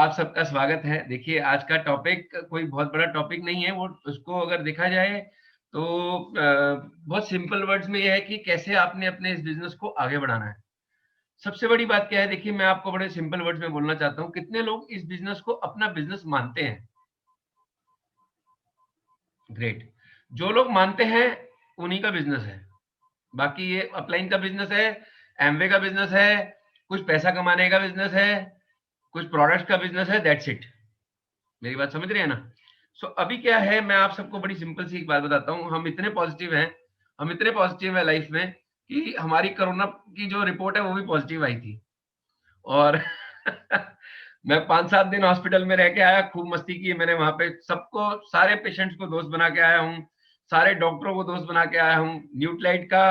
आप सबका स्वागत है। देखिए, आज का टॉपिक कोई बहुत बड़ा टॉपिक नहीं है, वो उसको अगर देखा जाए तो बहुत सिंपल वर्ड्स में ये है कि कैसे आपने अपने इस बिज़नेस को आगे बढ़ाना है। सबसे बड़ी बात क्या है, देखिए मैं आपको बड़े सिंपल वर्ड्स में बोलना चाहता हूँ, कितने लोग इस बिज़नेस को अपना बिज़नेस मानते हैं? ग्रेट। जो लोग मानते हैं, उन्हीं का बिज़नेस है। बाकी ये अपलाइन का बिज़नेस है, एमवे का बिज़नेस है, कुछ पैसा कमाने का बिज़नेस है, कुछ प्रोडक्ट्स का बिज़नेस है, दैट्स इट। मेरी बात समझ रहे हैं ना? अभी क्या है, मैं आप सबको बड़ी सिंपल सी एक बात बताता हूँ। हम इतने पॉजिटिव हैं लाइफ में कि हमारी कोरोना की जो रिपोर्ट है वो भी पॉजिटिव आई थी। और मैं 5-7 दिन हॉस्पिटल में रह के आया, खूब मस्ती की मैंने वहाँ पे। सबको, सारे पेशेंट्स को दोस्त बना के आया हूँ, सारे डॉक्टरों को दोस्त बना के आया हूँ। न्यूट्रालाइट का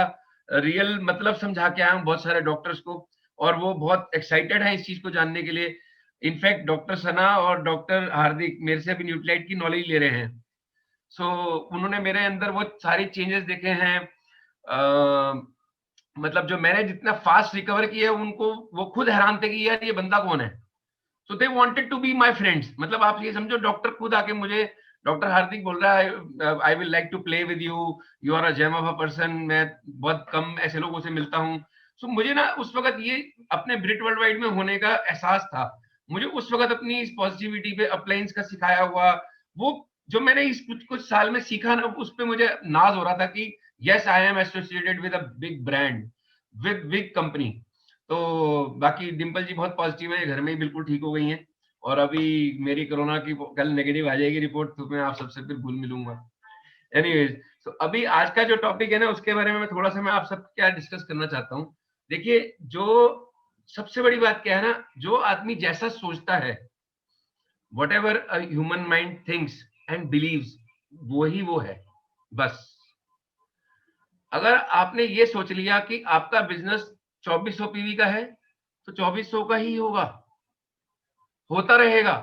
रियल मतलब समझा के आया हूँ बहुत सारे डॉक्टर्स को, और वो बहुत एक्साइटेड हैं इस चीज़ को जानने के लिए। इनफैक्ट डॉक्टर सना और डॉक्टर हार्दिक मेरे से भी न्यूट्रालाइट की नॉलेज ले रहे हैं। उन्होंने मेरे अंदर वो सारी चेंजेस देखे हैं। मतलब जो मैंने जितना फास्ट रिकवर किया है, उनको वो खुद हैरान थे कि यार ये बंदा कौन है। So they wanted to be my friends. मतलब आप ये समझो, डॉक्टर खुद आके मुझे, डॉक्टर हार्दिक बोल रहा है, I will like to play with you, you are a gem of a person. मैं बहुत कम ऐसे लोगों से मिलता हूँ। मुझे ना उस वक्त ये अपने ब्रिट वर्ल्ड वाइड में होने का एहसास था। मुझे उस वक्त अपनी इस पॉजिटिविटी पे अपलाइंस का सिखाया हुआ, वो जो मैंने इस कुछ कुछ साल में सीखा ना, उस पे मुझे नाज हो रहा था कि yes, I am associated with a big brand, with big company. तो बाकी डिंपल जी बहुत पॉजिटिव है, घर में ही बिल्कुल ठीक हो गई हैं। और अभी मेरी कोरोना की कल नेगेटिव आ जाएगी रिपोर्ट, तो मैं आप सबसे फिर घुल मिलूंगा। एनीवेज, तो अभी आज का जो टॉपिक है ना, उसके बारे में मैं थोड़ा सा, मैं आप सब क्या डिस्कस करना चाहता हूँ। देखिए, जो सबसे बड़ी बात क्या है ना, जो आदमी जैसा सोचता है, whatever human mind thinks and believes, वही वो है। बस अगर आपने ये सोच लिया कि आपका बिजनेस 2400 पीवी का है, तो 2400 का ही होगा, होता रहेगा।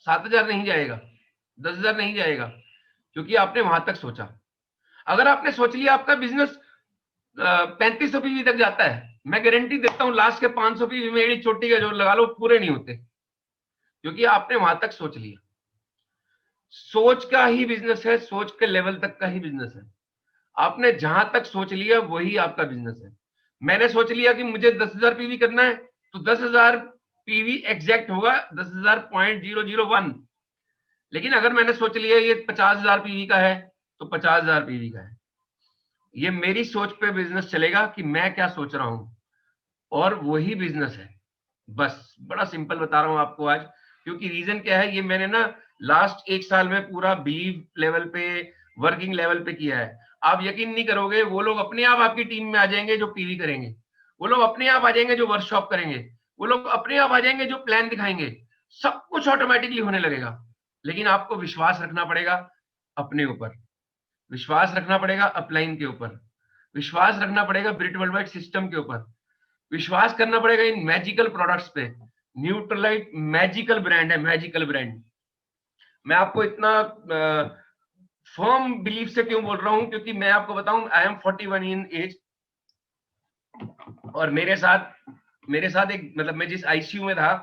7,000 नहीं जाएगा, 10,000 नहीं जाएगा, क्योंकि आपने वहां तक सोचा। अगर आपने सोच लिया आपका बिजनेस 3500 पीवी तक जाता है, मैं गारंटी देता हूं लास्ट के 500 पीवी में एड़ी चोटी का जो लगा लो पूरे नहीं होते, क्योंकि आपने वहां तक सोच लिया। सोच का ही बिजनेस है, सोच के लेवल तक का ही बिजनेस है। आपने जहां तक सोच लिया वही आपका बिजनेस है। मैंने सोच लिया कि मुझे 10,000 पीवी करना है, तो 10,000 पीवी एग्जैक्ट होगा, 10,000.001। लेकिन अगर मैंने सोच लिया ये 50,000 पीवी का है, तो 50,000 पीवी का है। ये मेरी सोच पे बिजनेस चलेगा कि मैं क्या सोच रहा हूं, और वही बिजनेस है। बस बड़ा सिंपल बता रहा हूं आपको आज, क्योंकि रीजन क्या है, ये मैंने ना लास्ट 1 साल में पूरा बिलीव लेवल पे, वर्किंग लेवल पे किया है। आप यकीन नहीं करोगे, वो लोग अपने आप आपकी टीम में आ जाएंगे जो पीवी करेंगे, वो लोग अपने आप आ जाएंगे जो वर्कशॉप करेंगे, वो लोग अपने आप आ जाएंगे जो प्लान दिखाएंगे। सब कुछ ऑटोमेटिकली होने लगेगा। लेकिन आपको विश्वास रखना पड़ेगा अपने ऊपर, विश्वास रखना पड़ेगा अपलाइन के ऊपर, विश्वास रखना पड़ेगा ब्रिट वर्ल्ड वाइड सिस्टम के ऊपर, विश्वास करना पड़ेगा इन मैजिकल प्रोडक्ट्स पे। न्यूट्रलाइट मैजिकल ब्रांड है, मैजिकल ब्रांड। मैं आपको इतना फर्म बिलीफ से क्यों बोल रहा हूं, क्योंकि मैं आपको बताऊं, आई एम 41 इन एज, और मेरे साथ एक, मतलब मैं जिस आईसीयू में था,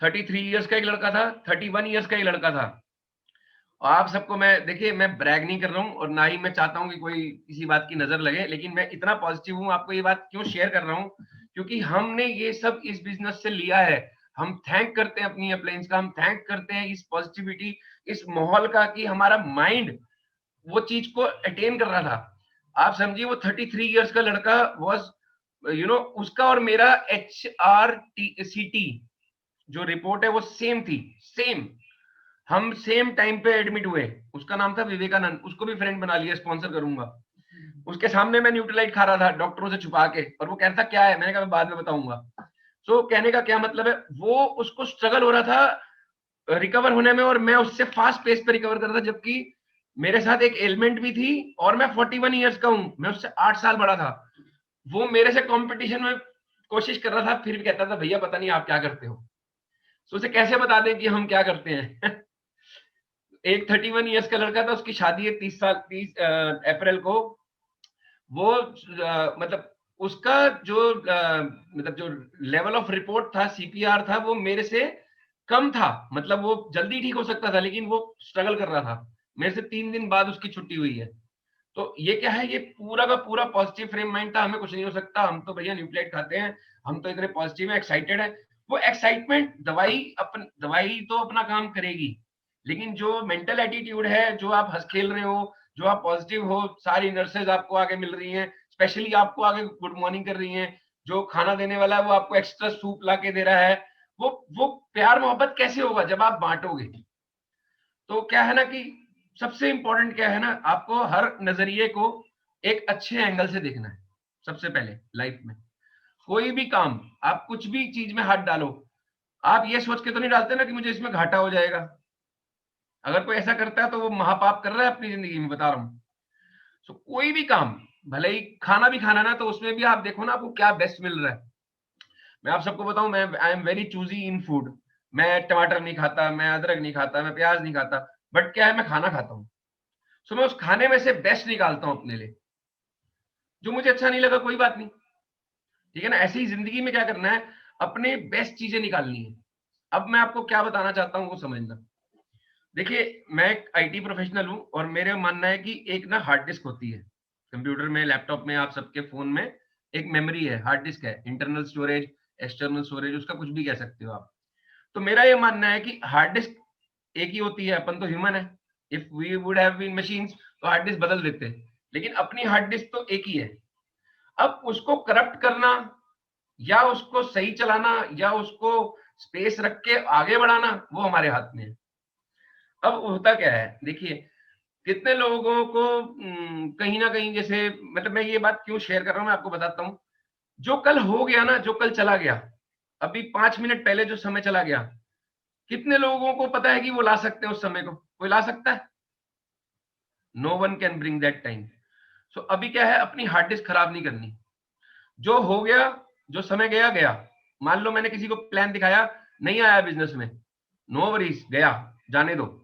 33 इयर्स का एक लड़का था, 31 इयर्स का एक लड़का था। और आप सबको मैं, देखिए मैं ब्रैग नहीं कर रहा हूँ, और ना ही मैं चाहता हूँ कि कोई किसी बात की नजर लगे, लेकिन मैं इतना पॉजिटिव हूँ, आपको ये बात क्यों शेयर कर रहा हूँ, क्योंकि हमने ये सब इस बिजनेस से लिया है। हम थैंक करते हैं अपनी अप्लायंस का, हम थैंक करते हैं इस पॉजिटिविटी, इस माहौल का, कि हमारा माइंड वो चीज को अटेन कर रहा था। आप समझिए, वो 33 इयर्स का लड़का वॉज, उसका और मेरा HRCT जो रिपोर्ट है वो सेम थी, सेम। हम सेम टाइम पे एडमिट हुए। उसका नाम था विवेकानंद, उसको भी फ्रेंड बना लिया, स्पॉन्सर करूंगा। उसके सामने मैं न्यूट्रलाइट खा रहा था डॉक्टरों से छुपा के, और वो कहता क्या है, मैंने कहा मैं बाद में बताऊंगा। कहने का क्या मतलब है, वो उसको स्ट्रगल हो रहा था रिकवर होने में, और मैं उससे फास्ट पेस पे रिकवर कर रहा था, जबकि मेरे साथ एक एलिमेंट भी थी, और मैं 41 इयर्स का हूं, मैं उससे 8 साल बड़ा था। वो मेरे से कंपटीशन में कोशिश कर रहा था, फिर भी कहता था भैया पता नहीं आप क्या करते हो। उसे कैसे बता दें कि हम क्या करते हैं। एक 31 इयर्स का लड़का था, उसकी शादी है 30 अप्रैल को। वो मतलब उसका जो मतलब जो लेवल ऑफ रिपोर्ट था, CPR था, वो मेरे से कम था, मतलब वो जल्दी ठीक हो सकता था, लेकिन वो स्ट्रगल कर रहा था। मेरे से 3 दिन बाद उसकी छुट्टी हुई है। तो ये क्या है, ये पूरा का पूरा पॉजिटिव फ्रेम माइंड था, हमें कुछ नहीं हो सकता, हम तो भैया न्यूक्लियट खाते हैं, हम तो इतने पॉजिटिव है, एक्साइटेड है। वो एक्साइटमेंट, दवाई तो अपना काम करेगी, लेकिन जो मेंटल एटीट्यूड है, जो आप हंस खेल रहे हो, जो आप पॉजिटिव हो, सारी नर्सेज आपको आगे मिल रही हैं, स्पेशली आपको आगे गुड मॉर्निंग कर रही हैं, जो खाना देने वाला है वो आपको एक्स्ट्रा सूप ला के दे रहा है, वो प्यार मोहब्बत कैसे होगा जब आप बांटोगे। तो क्या है ना कि सबसे इंपॉर्टेंट क्या है ना, आपको हर नजरिए को एक अच्छे एंगल से देखना है। सबसे पहले लाइफ में कोई भी काम, आप कुछ भी चीज में हाथ डालो, आप ये सोच के तो नहीं डालते ना कि मुझे इसमें घाटा हो जाएगा। अगर कोई ऐसा करता है तो वो महापाप कर रहा है अपनी जिंदगी में, बता रहा हूँ। सो कोई भी काम, भले ही खाना भी खाना ना, तो उसमें भी आप देखो ना आपको क्या बेस्ट मिल रहा है। मैं आप सबको बताऊं, मैं I am very choosy in food. मैं टमाटर नहीं खाता, मैं अदरक नहीं खाता, मैं प्याज नहीं खाता, बट क्या है, मैं खाना खाता हूँ। सो मैं उस खाने में से बेस्ट निकालता हूँ अपने लिए। जो मुझे अच्छा नहीं लगा कोई बात नहीं, ठीक है ना। ऐसे ही जिंदगी में क्या करना है, अपने बेस्ट चीजें निकालनी है। अब मैं आपको क्या बताना चाहता हूँ वो समझना। देखिए, मैं एक आईटी प्रोफेशनल हूँ, और मेरे मानना है कि एक ना हार्ड डिस्क होती है कंप्यूटर में, लैपटॉप में, आप सबके फोन में एक मेमोरी है, हार्ड डिस्क है, इंटरनल स्टोरेज, एक्सटर्नल स्टोरेज, उसका कुछ भी कह सकते हो आप। तो मेरा ये मानना है कि हार्ड डिस्क एक ही होती है, अपन तो ह्यूमन है। If we would have been machines तो हार्ड डिस्क बदल देते, लेकिन अपनी हार्ड डिस्क तो एक ही है। अब उसको करप्ट करना, या उसको सही चलाना, या उसको स्पेस रख के आगे बढ़ाना, वो हमारे हाथ में है। अब होता क्या है, देखिए, कितने लोगों को कहीं ना कहीं, जैसे मतलब मैं ये बात क्यों शेयर कर रहा हूं, मैं आपको बताता हूँ। जो कल हो गया ना, जो कल चला गया, अभी 5 मिनट पहले जो समय चला गया, कितने लोगों को पता है कि वो ला सकते हैं उस समय को? कोई ला सकता है? No one can bring that time. So अभी क्या है, अपनी हार्ड डिस्क खराब नहीं करनी। जो हो गया, जो समय गया गया। मान लो मैंने किसी को प्लान दिखाया, नहीं आया बिजनेस में, नो वरीज, गया, जाने दो।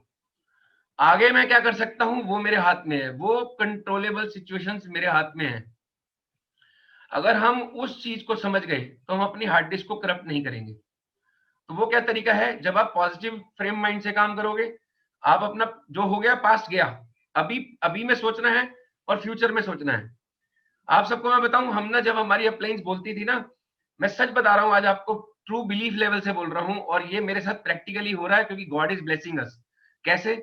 आगे मैं क्या कर सकता हूं वो मेरे हाथ में है, वो कंट्रोलेबल सिचुएशंस मेरे हाथ में है। अगर हम उस चीज को समझ गए तो हम अपनी हार्ड डिस्क को करप्ट नहीं करेंगे। तो वो क्या तरीका है, जब आप पॉजिटिव फ्रेम माइंड से काम करोगे, आप अपना जो हो गया पास्ट गया, अभी अभी में सोचना है और फ्यूचर में सोचना है। आप सबको मैं बताऊं, हम ना जब हमारी अप्लाइंस बोलती थी ना, मैं सच बता रहा हूं आज आपको, ट्रू बिलीफ लेवल से बोल रहा हूं, और ये मेरे साथ प्रैक्टिकली हो रहा है, क्योंकि गॉड इज ब्लेसिंग अस। कैसे?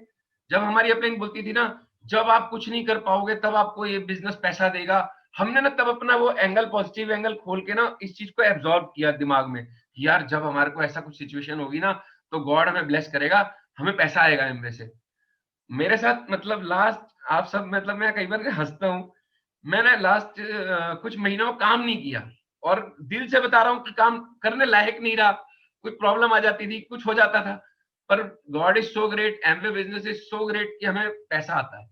जब हमारी अपलाइन बोलती थी ना, जब आप कुछ नहीं कर पाओगे तब आपको ये बिजनेस पैसा देगा, हमने ना तब अपना वो एंगल, पॉजिटिव एंगल खोल के ना इस चीज को एब्जॉर्ब किया दिमाग में, कि यार जब हमारे को ऐसा कुछ सिचुएशन होगी ना, तो गॉड हमें ब्लेस करेगा, हमें पैसा आएगा इनमें से। मेरे साथ मतलब लास्ट, आप सब मतलब मैं कई बार हंसता हूँ, मैंने लास्ट कुछ महीनों काम नहीं किया, और दिल से बता रहा हूँ कि काम करने लायक नहीं रहा, कोई प्रॉब्लम आ जाती थी, कुछ हो जाता था। पर God is so great, Amway business is so great कि हमें पैसा आता है।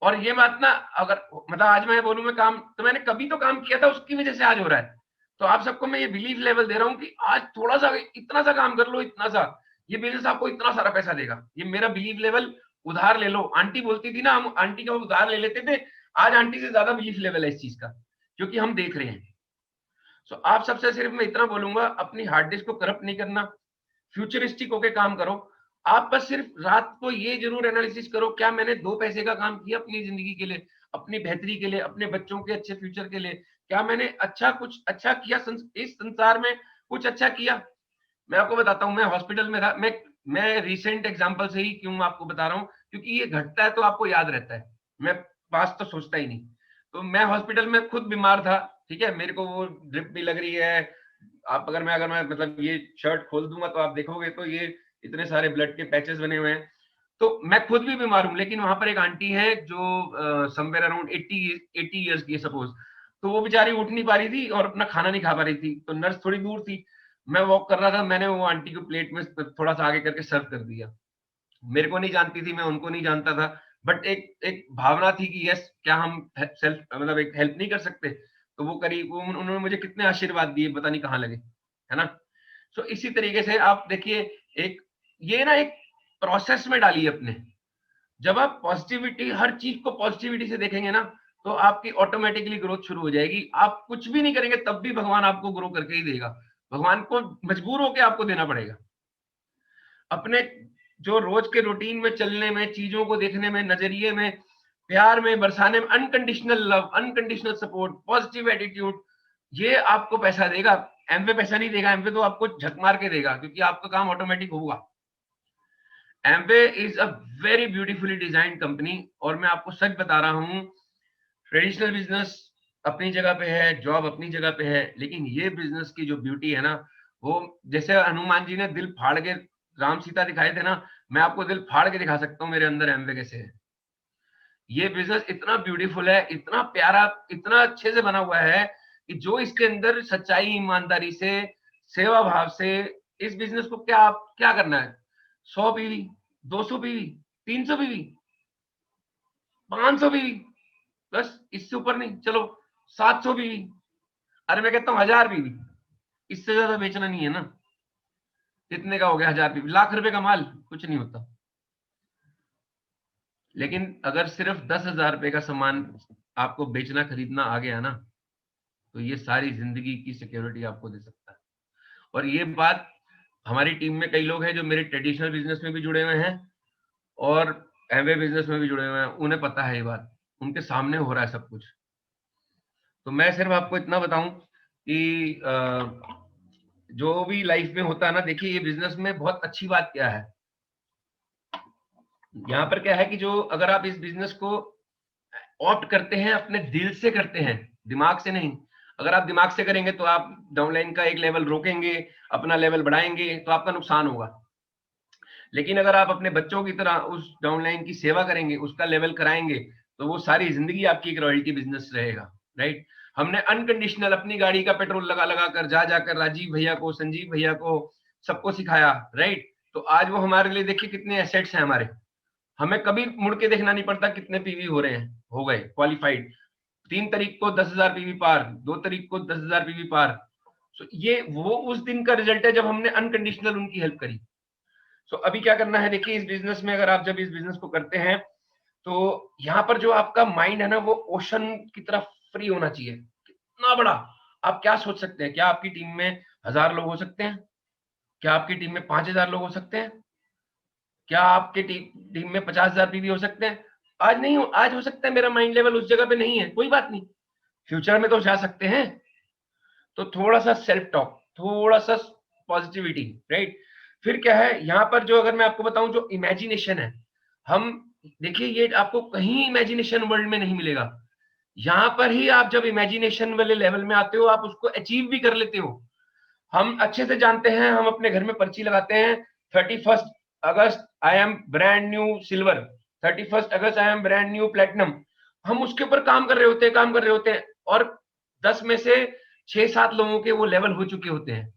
और ये बात ना, अगर मतलब आज मैं बोलूं मैं काम, तो मैंने कभी तो काम किया था, उसकी वजह से आज हो रहा है। तो आप सबको मैं ये बिलीफ लेवल दे रहा हूँ कि आज थोड़ा सा, इतना सा काम कर लो, इतना सा, ये बिजनेस आपको इतना सारा पैसा देगा। ये मेरा बिलीफ लेवल। उधार ले लो, आंटी बोलती थी ना, हम आंटी का उधार ले लेते थे। आज आंटी से ज्यादा बिलीफ लेवल है इस चीज का, क्योंकि हम देख रहे हैं। सो आप सबसे सिर्फ मैं इतना बोलूंगा, अपनी हार्ड डिस्क को करप्ट नहीं करना, फ्यूचरिस्टिक होके काम करो। आप बस सिर्फ रात को ये जरूर एनालिसिस करो, क्या मैंने 2 पैसे का काम किया अपनी जिंदगी के लिए, अपनी बेहतरी के लिए, अपने बच्चों के अच्छे फ्यूचर के लिए? क्या मैंने कुछ अच्छा किया इस संसार में? कुछ अच्छा किया? मैं आपको बताता हूँ, मैं हॉस्पिटल में था, मैं रिसेंट एग्जांपल से ही क्यों आपको बता रहा हूँ, क्योंकि ये घटता है तो आपको याद रहता है। मैं पास तो सोचता ही नहीं। तो मैं हॉस्पिटल में खुद बीमार था, ठीक है, मेरे को वो ड्रिप भी लग रही है। आप अगर मैं मतलब ये शर्ट खोल दूंगा तो आप देखोगे तो ये इतने सारे ब्लड के पैचेस बने हुए हैं। तो मैं खुद भी बीमार हूँ, लेकिन वहां पर एक आंटी है जो समवेयर अराउंड 80 ईयर्स की है सपोज। तो वो बेचारी उठ नहीं पा रही थी और अपना खाना नहीं खा पा रही थी, तो नर्स थोड़ी दूर थी, मैं वॉक कर रहा था, मैंने वो आंटी को प्लेट में थोड़ा सा आगे करके सर्व कर दिया। मेरे को नहीं जानती थी, मैं उनको नहीं जानता था, बट एक एक भावना थी कि यस, क्या हम सेल्फ मतलब एक हेल्प नहीं कर सकते? तो वो करी, वो उन्होंने मुझे कितने आशीर्वाद दिए, पता नहीं कहाँ लगे, है ना। सो इसी तरीके से आप देखिए, एक ये ना एक प्रोसेस में डालिए अपने। जब आप पॉजिटिविटी, हर चीज को पॉजिटिविटी से देखेंगे ना, तो आपकी ऑटोमेटिकली ग्रोथ शुरू हो जाएगी। आप कुछ भी नहीं करेंगे तब भी भगवान आपको ग्रो करके ही देगा, भगवान को मजबूर होकर आपको देना पड़ेगा। अपने जो रोज के रूटीन में चलने में, चीजों को देखने में, नजरिए में, प्यार में बरसाने में, unconditional love, unconditional support, positive attitude, ये आपको पैसा देगा। एमवे पैसा नहीं देगा, एमवे तो आपको झक मार के देगा, क्योंकि आपका काम ऑटोमेटिक होगा। Amway is a very beautifully designed company, और मैं आपको सच बता रहा हूं, ट्रेडिशनल बिजनेस अपनी जगह पे है, जॉब अपनी जगह पे है, लेकिन ये बिजनेस की जो ब्यूटी है ना, वो जैसे हनुमान जी ने दिल फाड़ के राम सीता दिखाए थे ना, मैं आपको दिल फाड़ के दिखा सकता हूँ मेरे अंदर एमवे कैसे है। ये बिजनेस इतना ब्यूटीफुल है, इतना प्यारा, इतना अच्छे से बना हुआ है कि जो इसके अंदर सच्चाई, ईमानदारी से, सेवा भाव से, इस बिजनेस को क्या करना है, 100 पीवी, 200 पीवी, 300 पीवी, 500 पीवी, बस इससे ऊपर नहीं, चलो 700 पीवी, अरे मैं कहता हूँ 1000 पीवी, इससे ज्यादा बेचना नहीं है ना। कितने का हो गया 1000 पीवी? लाख रुपए का माल, कुछ नहीं होता। लेकिन अगर सिर्फ 10,000 रुपए का सामान आपको बेचना, खरीदना आ गया ना, तो ये सारी जिंदगी की सिक्योरिटी आपको दे सकता है। और ये बात हमारी टीम में कई लोग हैं जो मेरे ट्रेडिशनल बिजनेस में भी जुड़े हुए हैं और एमवे बिजनेस में भी जुड़े हुए हैं, उन्हें पता है ये बात, उनके सामने हो रहा है सब कुछ। तो मैं सिर्फ आपको इतना बताऊं कि जो भी लाइफ में होता है ना, देखिए ये बिजनेस में बहुत अच्छी बात क्या है, यहाँ पर क्या है कि जो अगर आप इस बिजनेस को ऑप्ट करते हैं, अपने दिल से करते हैं, दिमाग से नहीं। अगर आप दिमाग से करेंगे तो आप डाउनलाइन का एक लेवल रोकेंगे, अपना लेवल बढ़ाएंगे, तो आपका नुकसान होगा। लेकिन अगर आप अपने बच्चों की तरह उस डाउनलाइन की सेवा करेंगे, उसका लेवल कराएंगे, तो वो सारी जिंदगी आपकी एक रॉयल्टी बिजनेस रहेगा, राइट। हमने अनकंडीशनल अपनी गाड़ी का पेट्रोल लगा लगा कर, जा जाकर राजीव भैया को, संजीव भैया को, सबको सिखाया, राइट। तो आज वो हमारे लिए देखिए कितने एसेट्स हैं हमारे। हमें कभी मुड़ के देखना नहीं पड़ता कितने पीवी हो रहे हैं, हो गए क्वालिफाइड। 3 तारीख को 10,000 पीवी पार, 2 तारीख को 10,000 पीवी पार। सो ये वो उस दिन का रिजल्ट है जब हमने अनकंडीशनल उनकी हेल्प करी। सो अभी क्या करना है, देखिए इस बिजनेस में अगर आप जब इस बिजनेस को करते हैं, तो यहाँ पर जो आपका माइंड है ना, वो ओशन की तरफ फ्री होना चाहिए। कितना बड़ा आप क्या सोच सकते हैं? क्या आपकी टीम में 1000 लोग हो सकते हैं? क्या आपकी टीम में 5,000 लोग हो सकते हैं? क्या आपके टीम में 50,000 पीवी हो सकते हैं? आज नहीं हो, आज हो सकता है मेरा माइंड लेवल उस जगह पे नहीं है, कोई बात नहीं, फ्यूचर में तो जा सकते हैं। तो थोड़ा सा सेल्फ टॉक, थोड़ा सा पॉजिटिविटी, राइट। फिर क्या है यहाँ पर, जो अगर मैं आपको बताऊं, जो इमेजिनेशन है, हम देखिए ये आपको कहीं इमेजिनेशन वर्ल्ड में नहीं मिलेगा। यहाँ पर ही आप जब इमेजिनेशन वाले लेवल में आते हो, आप उसको अचीव भी कर लेते हो। हम अच्छे से जानते हैं, हम अपने घर में पर्ची लगाते हैं, 31 August I am brand new silver, 31 August I am brand new platinum. हम उसके ऊपर काम कर रहे होते हैं, काम कर रहे होते हैं, और 10 में से 6-7 लोगों के वो लेवल हो चुके होते हैं।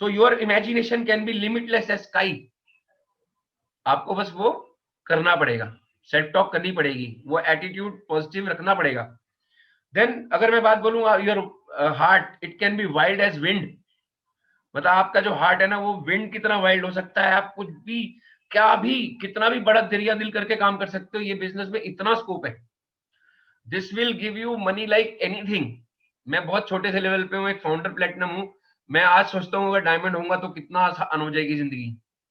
So your imagination can be limitless as sky. आपको बस वो करना पड़ेगा, सेल्फ टॉक करनी पड़ेगी, वो एटीट्यूड पॉजिटिव रखना पड़ेगा। देन अगर मैं बात बोलूंगा, your heart it can be wild as wind. मतलब आपका जो हार्ट है ना, वो विंड की तरह वाइल्ड हो सकता है। आप कुछ भी, क्या भी, कितना भी बड़ा दरिया दिल करके काम कर सकते हो। ये बिजनेस में इतना स्कोप है, this will give you money like anything. मैं बहुत छोटे से लेवल पे हूँ, एक फाउंडर प्लेटिनम हूँ। मैं आज सोचता हूँ अगर डायमंड होऊंगा तो कितना आसान हो जाएगी जिंदगी।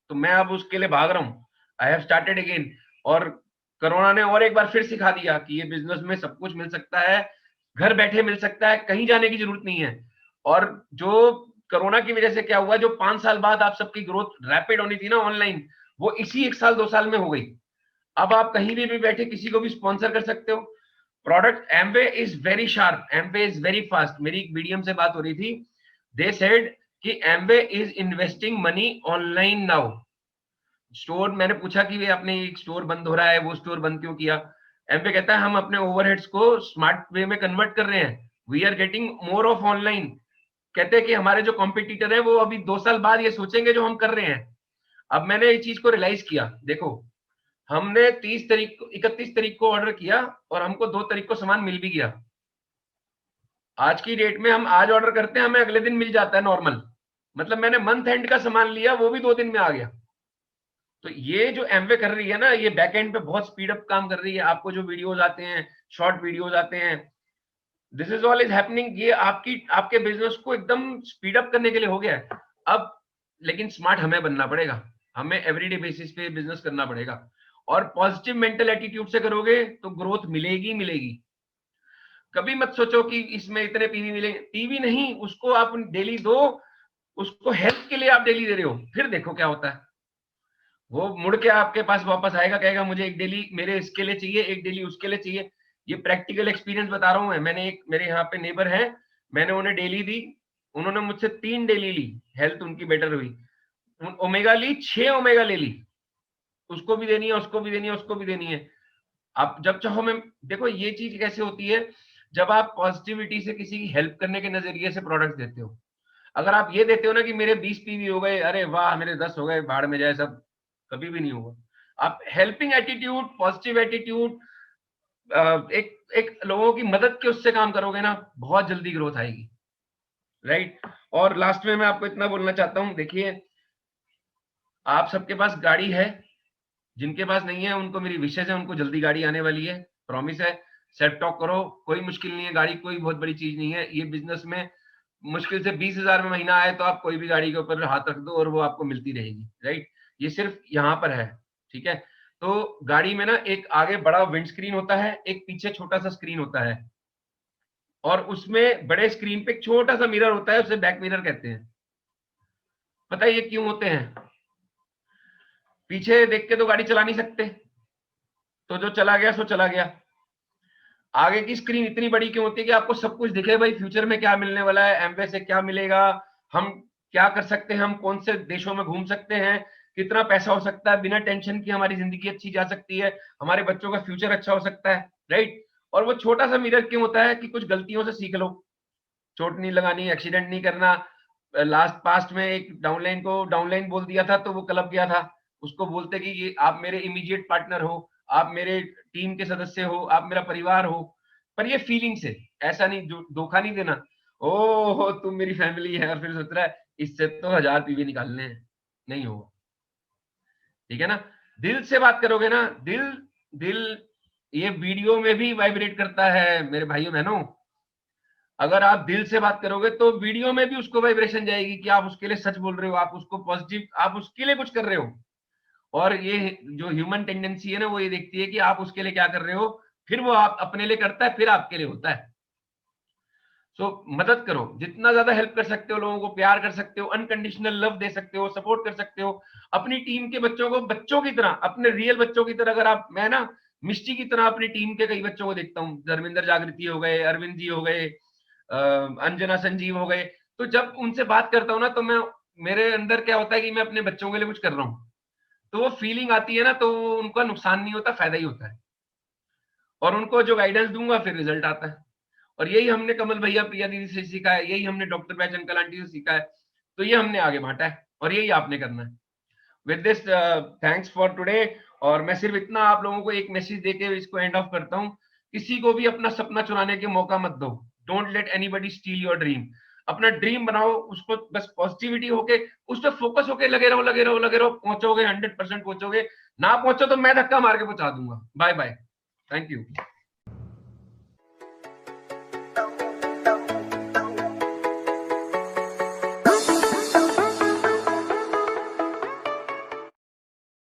तो मैं अब उसके लिए भाग रहा हूँ, आई हैव स्टार्टेड अगेन। और कोरोना ने और एक बार फिर सिखा दिया कि ये बिजनेस में सब कुछ मिल सकता है, घर बैठे मिल सकता है, कहीं जाने की जरूरत नहीं है। और जो कोरोना की वजह से क्या हुआ, जो 5 साल बाद आप सबकी ग्रोथ रैपिड होनी थी ना ऑनलाइन, वो इसी 1 साल 2 साल में हो गई। अब आप कहीं भी बैठे किसी को भी स्पॉन्सर कर सकते हो। Product Amway is very sharp, Amway is very fast. मेरी एक मीडियम से बात हो रही थी, दे सेड कि Amway is investing money online now. Store, मैंने पूछा कि वे अपने एक स्टोर बंद हो रहा है, वो स्टोर बंद क्यों किया? एमवे कहता है हम अपने ओवरहेड्स को स्मार्ट वे में कन्वर्ट कर रहे हैं, we are getting more of online. कहते हैं कि हमारे जो कॉम्पिटिटर है वो अभी 2 साल बाद ये सोचेंगे जो हम कर रहे हैं। अब मैंने ये चीज को रियलाइज किया, देखो हमने 30 तारीख को, 31 तारीख को ऑर्डर किया और हमको 2 तारीख को सामान मिल भी गया। आज की डेट में हम आज ऑर्डर करते हैं, हमें अगले दिन मिल जाता है नॉर्मल। मतलब मैंने मंथ एंड का सामान लिया, वो भी 2 दिन में आ गया। तो ये जो एमवे कर रही है ना, ये बैक एंड पे बहुत स्पीड अप काम कर रही है। आपको जो वीडियोस आते हैं, शॉर्ट वीडियोस आते हैं, this is all is happening. ये आपकी आपके बिजनेस को एकदम स्पीड अप करने के लिए हो गया है। अब लेकिन स्मार्ट हमें बनना पड़ेगा, हमें एवरीडे बेसिस पे बिजनेस करना पड़ेगा, और पॉजिटिव मेंटल एटीट्यूड से करोगे तो ग्रोथ मिलेगी मिलेगी। कभी मत सोचो कि इसमें इतने पीवी मिलेंगे, पीवी नहीं, उसको आप डेली दो, उसको हेल्थ के लिए आप डेली दे रहे हो, फिर देखो क्या होता है। वो मुड़ के आपके पास वापस आएगा, कहेगा मुझे एक डेली मेरे इसके लिए चाहिए, एक डेली उसके लिए चाहिए। ये प्रैक्टिकल एक्सपीरियंस बता रहा हूं मैं। मैंने एक, मेरे यहाँ पे नेबर है, मैंने उन्हें डेली दी, उन्होंने मुझसे 3 डेली ली, हेल्थ उनकी बेटर हुई। ओमेगा ली, 6 ओमेगा ले ली, उसको भी देनी है, उसको भी देनी है, उसको भी देनी है। आप जब चाहो मैं, देखो ये चीज कैसे होती है, जब आप पॉजिटिविटी से किसी की हेल्प करने के नजरिए से प्रोडक्ट देते हो। अगर आप ये देते हो ना कि मेरे 20 पीवी हो गए, अरे वाह मेरे 10 हो गए, भाड़ में जाए सब, कभी भी नहीं होगा। आप हेल्पिंग एटीट्यूड, पॉजिटिव एटीट्यूड, एक एक लोगों की मदद के उससे काम करोगे ना, बहुत जल्दी ग्रोथ आएगी, राइट। और लास्ट में मैं आपको इतना बोलना चाहता हूं, देखिए आप सबके पास गाड़ी है, जिनके पास नहीं है उनको मेरी विशेष है, उनको जल्दी गाड़ी आने वाली है, प्रॉमिस है। सेट टॉक करो, कोई मुश्किल नहीं है, गाड़ी कोई बहुत बड़ी चीज नहीं है। ये बिजनेस में मुश्किल से 20,000 में महीना आए तो आप कोई भी गाड़ी के ऊपर हाथ रख दो और वो आपको मिलती रहेगी, राइट। ये सिर्फ यहाँ पर है, ठीक है। तो गाड़ी में ना एक आगे बड़ा विंड स्क्रीन होता है, एक पीछे छोटा सा स्क्रीन होता है, और उसमें बड़े स्क्रीन पे एक छोटा सा मिरर होता है, उसे बैक मिरर कहते हैं। पता है ये क्यों होते हैं? पीछे देख के तो गाड़ी चला नहीं सकते, तो जो चला गया सो चला गया। आगे की स्क्रीन इतनी बड़ी क्यों होती है कि आपको सब कुछ दिखे, भाई फ्यूचर में क्या मिलने वाला है, एमवे से क्या मिलेगा, हम क्या कर सकते हैं, हम कौन से देशों में घूम सकते हैं, कितना पैसा हो सकता है, बिना टेंशन की हमारी जिंदगी अच्छी जा सकती है, हमारे बच्चों का फ्यूचर अच्छा हो सकता है, राइट। और वो छोटा सा मिरर क्यों होता है कि कुछ गलतियों से सीख लो, चोट नहीं लगानी, एक्सीडेंट नहीं करना। लास्ट पास्ट में एक डाउनलाइन को डाउनलाइन बोल दिया था तो वो क्लब गया था, उसको बोलते कि ये आप मेरे इमीडिएट पार्टनर हो, आप मेरे टीम के सदस्य हो, आप मेरा परिवार हो, पर ये फीलिंग से, ऐसा नहीं, जो धोखा नहीं देना, ओ हो तुम मेरी फैमिली है, और फिर सोच रहा है इससे तो 1000 पीवी निकालने हैं, नहीं होगा, ठीक है ना। दिल से बात करोगे ना, दिल दिल ये वीडियो में भी वाइब्रेट करता है मेरे भाइयों बहनों। अगर आप दिल से बात करोगे तो वीडियो में भी उसको वाइब्रेशन जाएगी कि आप उसके लिए सच बोल रहे हो, आप उसको पॉजिटिव, आप उसके लिए कुछ कर रहे हो। और ये जो ह्यूमन टेंडेंसी है ना, वो ये देखती है कि आप उसके लिए क्या कर रहे हो, फिर वो आप अपने लिए करता है, फिर आपके लिए होता है। सो मदद करो, जितना ज्यादा हेल्प कर सकते हो, लोगों को प्यार कर सकते हो, अनकंडीशनल लव दे सकते हो, सपोर्ट कर सकते हो। अपनी टीम के बच्चों को बच्चों की तरह, अपने रियल बच्चों की तरह, अगर आप, मैं ना मिष्टी की तरह अपनी टीम के कई बच्चों को देखता हूँ, धर्मेंद्र जागृति हो गए, अरविंद जी हो गए, अंजना संजीव हो गए। तो जब उनसे बात करता हूँ ना, तो मैं, मेरे अंदर क्या होता है कि मैं अपने बच्चों के लिए कुछ कर रहा हूँ, तो वो फीलिंग आती है ना, तो उनका नुकसान नहीं होता, फायदा ही होता है। और उनको जो गाइडेंस दूंगा फिर रिजल्ट आता है। और यही हमने कमल भैया प्रिया दीदी से सीखा है, यही हमने डॉक्टर बैच अंकल आंटी से सीखा है, तो ये हमने आगे बांटा है, और यही आपने करना है। With this thanks for today. और मैं सिर्फ इतना आप लोगों को एक मैसेज देके इसको एंड ऑफ करता हूँ, किसी को भी अपना सपना चुराने के मौका मत दो। Don't let anybody steel your dream. अपना ड्रीम बनाओ, उसको बस पॉजिटिविटी होके उस पर फोकस होके लगे रहो, लगे रहो, लगे रहो, पहुंचोगे, 100% पहुंचोगे। ना पहुंचो तो मैं धक्का मार के पहुंचा दूंगा। Bye bye, thank you.